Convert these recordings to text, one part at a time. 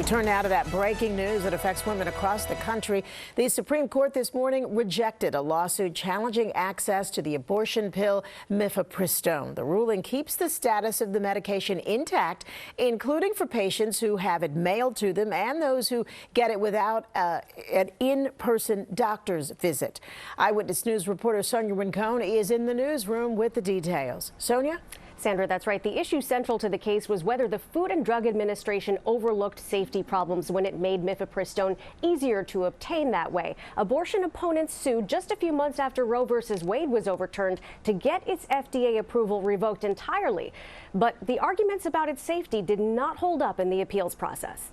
We turn now to that breaking news that affects women across the country. The Supreme Court this morning rejected a lawsuit challenging access to the abortion pill mifepristone. The ruling keeps the status of the medication intact, including for patients who have it mailed to them and those who get it without an in-person doctor's visit. Eyewitness News reporter Sonia Rincon is in the newsroom with the details. Sonia? Sandra, that's right. The issue central to the case was whether the Food and Drug Administration overlooked safety problems when it made mifepristone easier to obtain that way. Abortion opponents sued just a few months after Roe v. Wade was overturned to get its FDA approval revoked entirely. But the arguments about its safety did not hold up in the appeals process.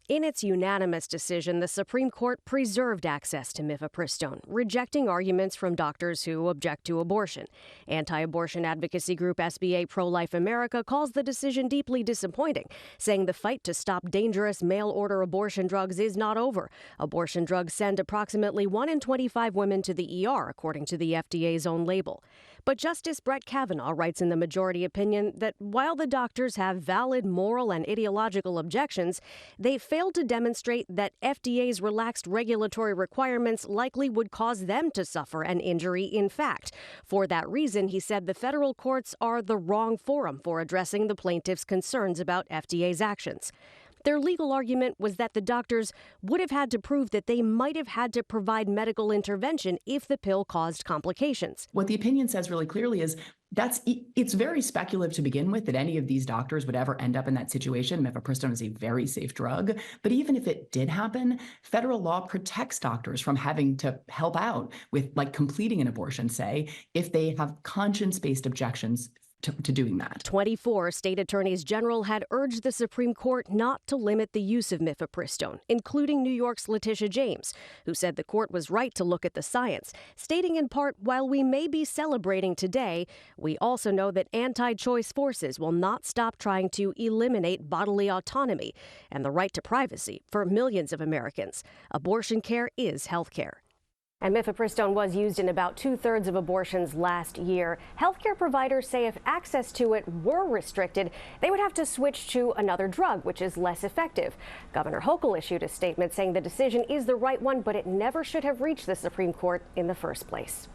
In its unanimous decision, the Supreme Court preserved access to mifepristone, rejecting arguments from doctors who object to abortion. Anti-abortion advocacy group SBA Pro-Life America calls the decision deeply disappointing, saying the fight to stop dangerous mail-order abortion drugs is not over. Abortion drugs send approximately 1 in 25 women to the ER, according to the FDA's own label. But Justice Brett Kavanaugh writes in the majority opinion that while the doctors have valid moral and ideological objections, they failed to demonstrate that FDA's relaxed regulatory requirements likely would cause them to suffer an injury in fact. For that reason, he said the federal courts are the wrong forum for addressing the plaintiffs' concerns about FDA's actions. Their legal argument was that the doctors would have had to prove that they might have had to provide medical intervention if the pill caused complications. What the opinion says really clearly is it's very speculative to begin with that any of these doctors would ever end up in that situation. Mifepristone is a very safe drug. But even if it did happen, federal law protects doctors from having to help out with completing an abortion, say, if they have conscience-based objections to doing that. 24 state attorneys general had urged the Supreme Court not to limit the use of mifepristone, including New York's Letitia James, who said the court was right to look at the science, stating in part, while we may be celebrating today, we also know that anti-choice forces will not stop trying to eliminate bodily autonomy and the right to privacy for millions of Americans. Abortion care is health care. And mifepristone was used in about 2/3 of abortions last year. Healthcare providers say if access to it were restricted, they would have to switch to another drug, which is less effective. Governor Hochul issued a statement saying the decision is the right one, but it never should have reached the Supreme Court in the first place.